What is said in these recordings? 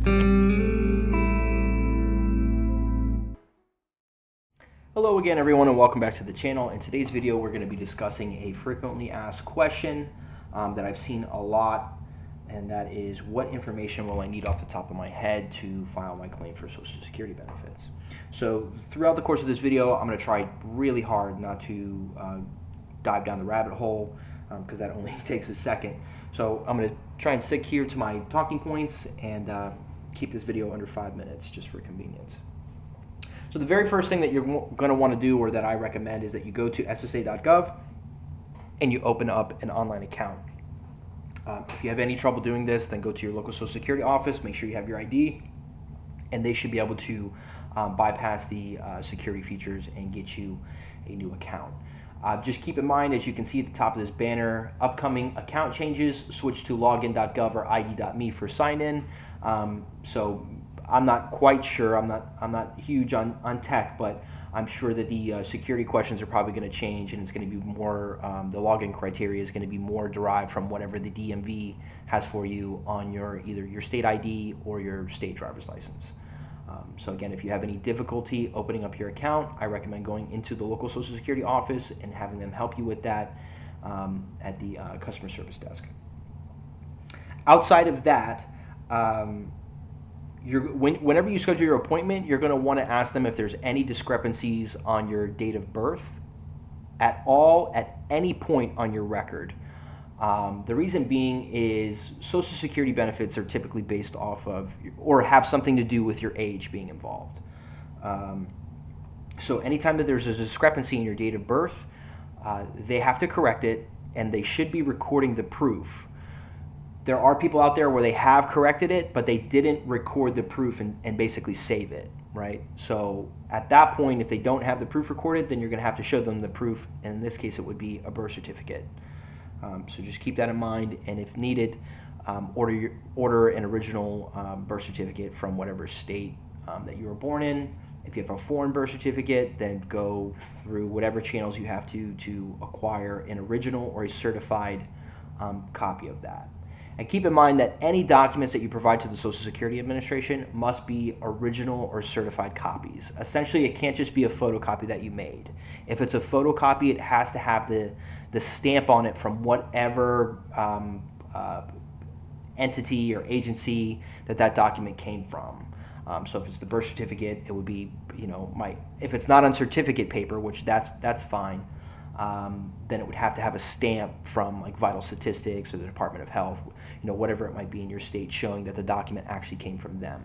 Hello again everyone and welcome back to the channel. In today's video we're going to be discussing a frequently asked question that I've seen a lot, and that is, what information will I need off the top of my head to file my claim for Social Security benefits? So throughout the course of this video I'm going to try really hard not to dive down the rabbit hole because that only takes a second. So I'm going to try and stick here to my talking points and keep this video under 5 minutes just for convenience. So the very first thing that you're going to want to do, or that I recommend, is that you go to ssa.gov and you open up an online account. If you have any trouble doing this, then go to your local Social Security office, make sure you have your ID, and they should be able to bypass the security features and get you a new account. Just keep in mind, as you can see at the top of this banner, upcoming account changes, switch to login.gov or id.me for sign-in. So I'm not quite sure, I'm not huge on tech, but I'm sure that the security questions are probably going to change, and it's going to be more, the login criteria is going to be more derived from whatever the DMV has for you on either your state ID or your state driver's license. So again, if you have any difficulty opening up your account, I recommend going into the local Social Security office and having them help you with that at the customer service desk. Outside of that, whenever you schedule your appointment, you're going to want to ask them if there's any discrepancies on your date of birth at all, at any point on your record. The reason being is Social Security benefits are typically based off of, or have something to do with, your age being involved. So anytime that there's a discrepancy in your date of birth, they have to correct it, and they should be recording the proof. There are people out there where they have corrected it, but they didn't record the proof and basically save it, right? So at that point, if they don't have the proof recorded, then you're going to have to show them the proof, and in this case, it would be a birth certificate. So just keep that in mind, and if needed, order an original birth certificate from whatever state that you were born in. If you have a foreign birth certificate, then go through whatever channels you have to acquire an original or a certified copy of that. And keep in mind that any documents that you provide to the Social Security Administration must be original or certified copies. Essentially, it can't just be a photocopy that you made. If it's a photocopy, it has to have the stamp on it from whatever entity or agency that document came from. So if it's the birth certificate, it would be, if it's not on certificate paper, which that's fine, then it would have to have a stamp from like Vital Statistics or the Department of Health, whatever it might be in your state, showing that the document actually came from them.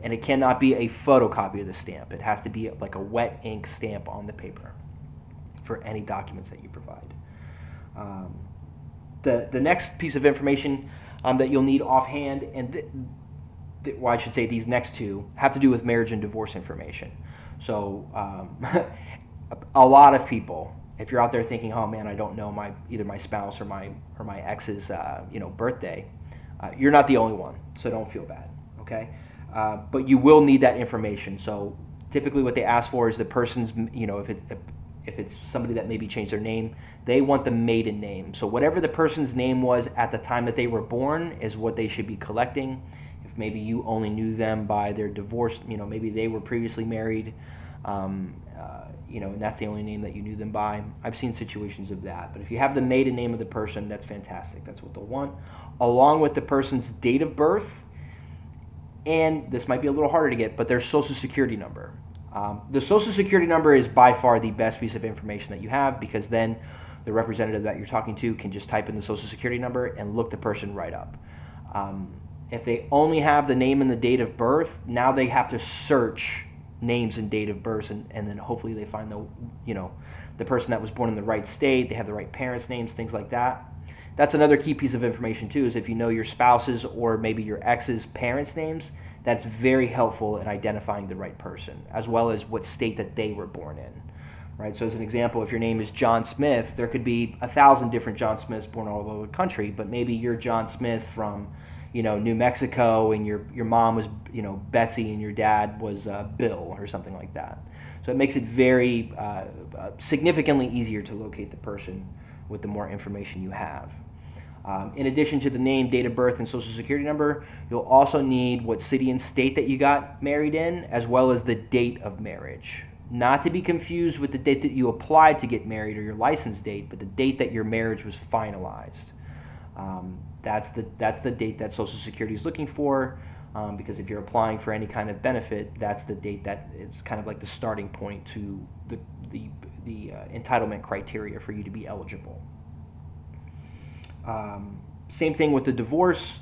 And it cannot be a photocopy of the stamp. It has to be like a wet ink stamp on the paper for any documents that you provide. The next piece of information that you'll need offhand, and I should say these next two, have to do with marriage and divorce information. So a lot of people, if you're out there thinking, oh man, I don't know either my spouse or my ex's birthday, you're not the only one, so don't feel bad, okay? But you will need that information. So typically what they ask for is the person's, if it's somebody that maybe changed their name, they want the maiden name. So whatever the person's name was at the time that they were born is what they should be collecting. If maybe you only knew them by their divorce, maybe they were previously married, and that's the only name that you knew them by. I've seen situations of that. But if you have the maiden name of the person, that's fantastic. That's what they'll want, along with the person's date of birth, and this might be a little harder to get, but their Social Security number. The Social Security number is by far the best piece of information that you have, because then the representative that you're talking to can just type in the Social Security number and look the person right up. If they only have the name and the date of birth, now they have to search names and date of birth, and then hopefully they find the person that was born in the right state, they have the right parents' names, things like that. That's another key piece of information too, is if you know your spouse's or maybe your ex's parents' names, that's very helpful in identifying the right person, as well as what state that they were born in, right? So as an example, if your name is John Smith, there could be 1,000 different John Smiths born all over the country, but maybe you're John Smith from New Mexico, and your mom was, Betsy, and your dad was Bill or something like that. So it makes it very significantly easier to locate the person with the more information you have. In addition to the name, date of birth, and social security number, you'll also need what city and state that you got married in, as well as the date of marriage. Not to be confused with the date that you applied to get married or your license date, but the date that your marriage was finalized. That's the date that Social Security is looking for, because if you're applying for any kind of benefit, that's the date that is kind of like the starting point to the entitlement criteria for you to be eligible. Same thing with the divorce.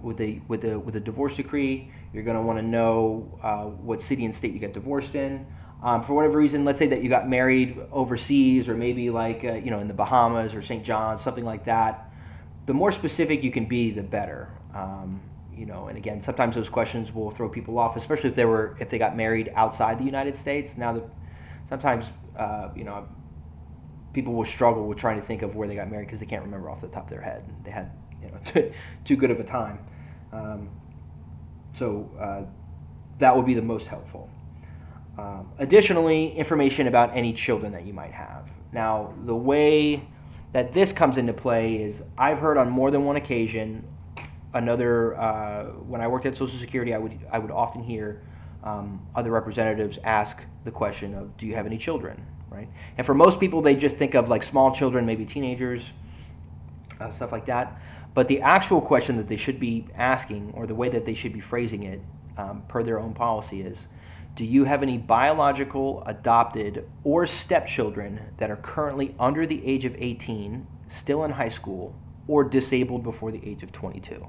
With a divorce decree, you're going to want to know what city and state you got divorced in. For whatever reason, let's say that you got married overseas, or maybe like in the Bahamas or St. John's, something like that. The more specific you can be, the better. And again, sometimes those questions will throw people off, especially if they got married outside the United States. Now, sometimes people will struggle with trying to think of where they got married because they can't remember off the top of their head. They had too good of a time. So that would be the most helpful. Additionally, information about any children that you might have. Now, the way that this comes into play is I've heard on more than one occasion, when I worked at Social Security, I would often hear other representatives ask the question of, do you have any children, right? And for most people, they just think of like small children, maybe teenagers, stuff like that. But the actual question that they should be asking, or the way that they should be phrasing it, per their own policy, is, do you have any biological, adopted, or stepchildren that are currently under the age of 18, still in high school, or disabled before the age of 22?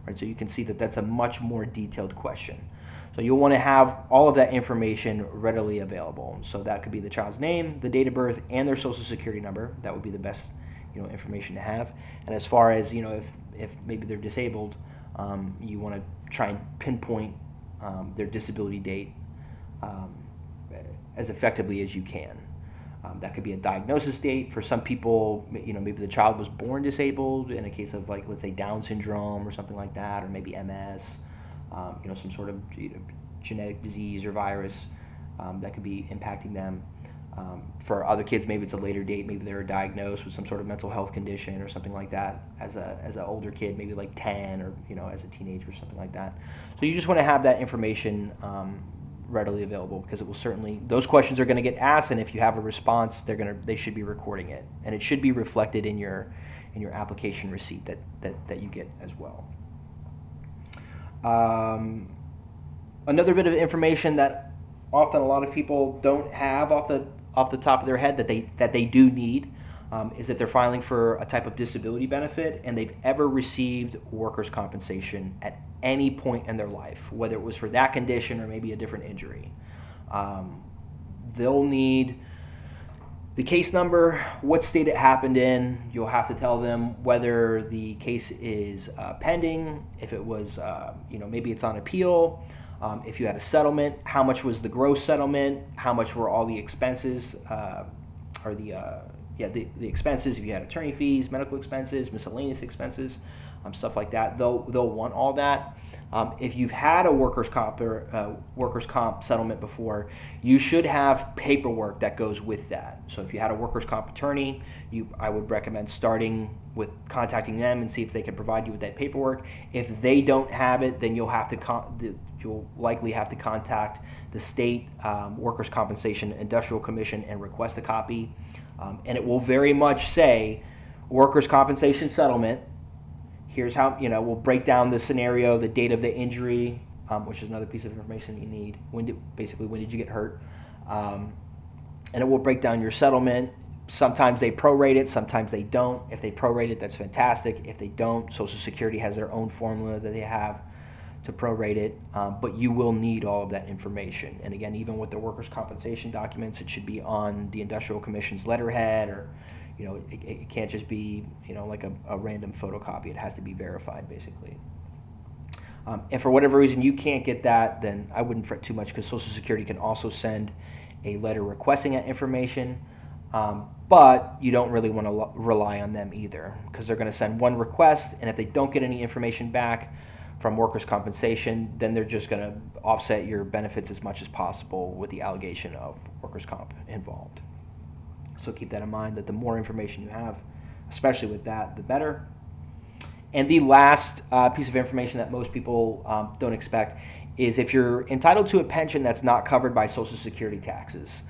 Right, so you can see that that's a much more detailed question. So you'll want to have all of that information readily available. So that could be the child's name, the date of birth, and their social security number. That would be the best information to have. And as far as if maybe they're disabled, you want to try and pinpoint their disability date as effectively as you can. That could be a diagnosis date. For some people, maybe the child was born disabled in a case of, like, let's say Down syndrome or something like that, or maybe MS, some sort of genetic disease or virus that could be impacting them. For other kids, maybe it's a later date. Maybe they were diagnosed with some sort of mental health condition or something like that as an older kid, maybe like 10, or as a teenager or something like that. So you just want to have that information readily available, because it will certainly, those questions are going to get asked, and if you have a response, they should be recording it, and it should be reflected in your application receipt that you get as well. Another bit of information that often a lot of people don't have off the top of their head that they do need is if they're filing for a type of disability benefit and they've ever received workers' compensation at any point in their life, whether it was for that condition or maybe a different injury. They'll need the case number, what state it happened in. You'll have to tell them whether the case is pending, if it was, maybe it's on appeal. If you had a settlement, how much was the gross settlement? How much were all the expenses, the expenses? If you had attorney fees, medical expenses, miscellaneous expenses, stuff like that. They'll want all that. If you've had a workers' comp settlement before, you should have paperwork that goes with that. So if you had a workers' comp attorney, I would recommend starting with contacting them and see if they can provide you with that paperwork. If they don't have it, then you'll likely have to contact the state Workers' Compensation Industrial Commission and request a copy. And it will very much say workers' compensation settlement. Here's how, we'll break down the scenario, the date of the injury, which is another piece of information you need. When did you get hurt? And it will break down your settlement. Sometimes they prorate it, sometimes they don't. If they prorate it, that's fantastic. If they don't, Social Security has their own formula that they have to prorate it. But you will need all of that information. And again, even with the workers' compensation documents, it should be on the Industrial Commission's letterhead, or it can't just be, like a random photocopy. It has to be verified, basically. And for whatever reason you can't get that, then I wouldn't fret too much, because Social Security can also send a letter requesting that information. But you don't really want to rely on them either, because they're going to send one request, and if they don't get any information back from workers' compensation, then they're just going to offset your benefits as much as possible with the allegation of workers' comp involved. So keep that in mind, that the more information you have, especially with that, the better. And the last piece of information that most people don't expect is if you're entitled to a pension that's not covered by Social Security taxes.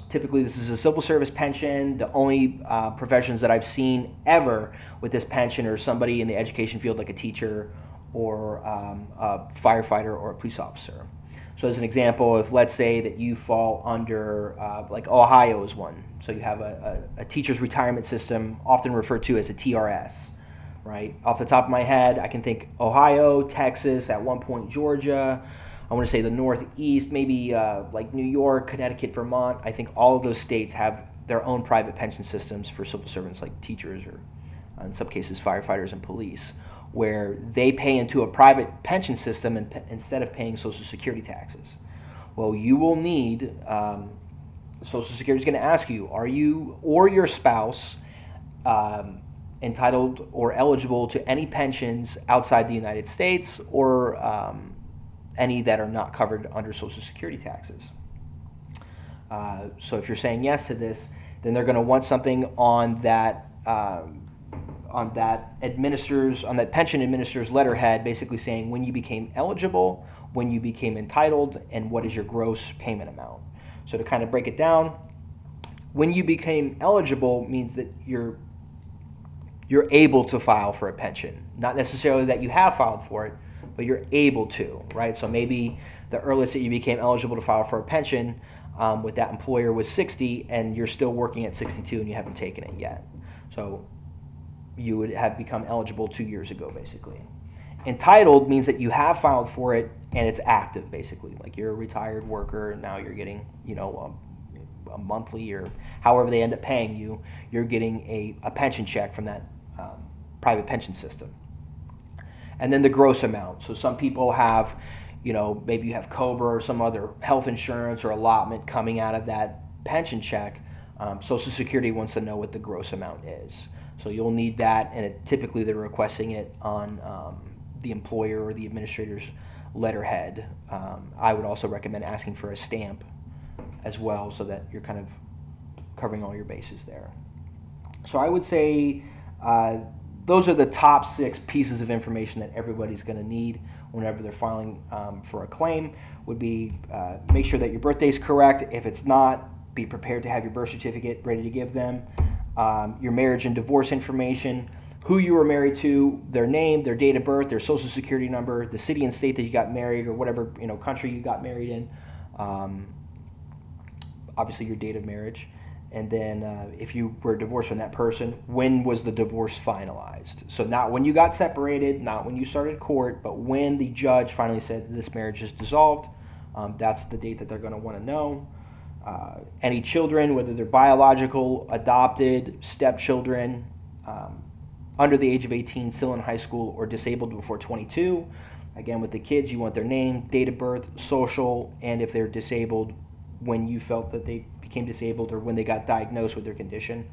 Typically, this is a civil service pension. The only professions that I've seen ever with this pension are somebody in the education field, like a teacher or a firefighter or a police officer. So as an example, if let's say that you fall under, like Ohio is one. So you have a teacher's retirement system, often referred to as a TRS. Right? Off the top of my head, I can think Ohio, Texas, at one point Georgia, I want to say the Northeast, maybe like New York, Connecticut, Vermont. I think all of those states have their own private pension systems for civil servants like teachers or in some cases firefighters and police, where they pay into a private pension system instead of paying Social Security taxes. Well, you will need, Social Security is going to ask you, are you or your spouse entitled or eligible to any pensions outside the United States or any that are not covered under Social Security taxes. So if you're saying yes to this, then they're going to want something on that pension administrator's letterhead, basically saying when you became eligible, when you became entitled, and what is your gross payment amount. So to kind of break it down, when you became eligible means that you're able to file for a pension. Not necessarily that you have filed for it, but you're able to, right? So maybe the earliest that you became eligible to file for a pension with that employer was 60, and you're still working at 62 and you haven't taken it yet. So you would have become eligible 2 years ago, basically. Entitled means that you have filed for it and it's active, basically. Like you're a retired worker and now you're getting, a monthly or however they end up paying you, you're getting a pension check from that private pension system. And then the gross amount. So some people have, maybe you have COBRA or some other health insurance or allotment coming out of that pension check. Social Security wants to know what the gross amount is. So you'll need that, and typically they're requesting it on the employer or the administrator's letterhead. I would also recommend asking for a stamp as well, so that you're kind of covering all your bases there. So I would say those are the top 6 pieces of information that everybody's going to need whenever they're filing for a claim. Would be make sure that your birthday is correct. If it's not, be prepared to have your birth certificate ready to give them. Your marriage and divorce information, who you were married to, their name, their date of birth, their social security number, the city and state that you got married, or whatever country you got married in. Obviously your date of marriage, and then if you were divorced from that person, when was the divorce finalized? So not when you got separated, not when you started court, but when the judge finally said this marriage is dissolved. That's the date that they're going to want to know. Any children, whether they're biological, adopted, stepchildren, under the age of 18, still in high school, or disabled before 22. Again, with the kids, you want their name, date of birth, social, and if they're disabled, when you felt that they became disabled or when they got diagnosed with their condition.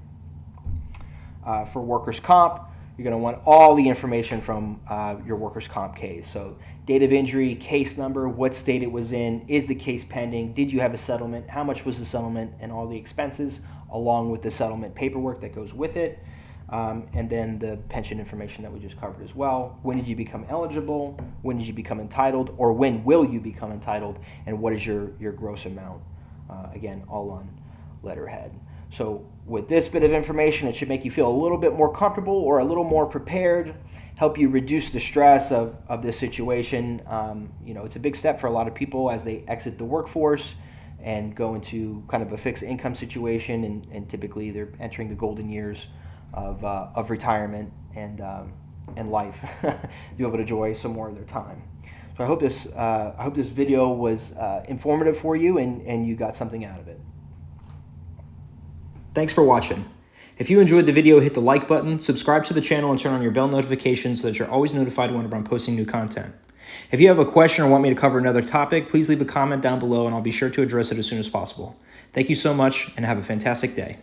For workers' comp, you're going to want all the information from your workers' comp case. So date of injury, case number, what state it was in, is the case pending, did you have a settlement, how much was the settlement, and all the expenses, along with the settlement paperwork that goes with it. And then the pension information that we just covered as well. When did you become eligible? When did you become entitled? Or when will you become entitled? And what is your gross amount? Again, all on letterhead. So with this bit of information, it should make you feel a little bit more comfortable or a little more prepared, help you reduce the stress of this situation. It's a big step for a lot of people as they exit the workforce and go into kind of a fixed income situation, and typically they're entering the golden years of retirement and life to be able to enjoy some more of their time. So I hope this video was informative for you and you got something out of it. Thanks for watching. If you enjoyed the video, hit the like button, subscribe to the channel, and turn on your bell notifications so that you're always notified whenever I'm posting new content. If you have a question or want me to cover another topic, please leave a comment down below and I'll be sure to address it as soon as possible. Thank you so much and have a fantastic day.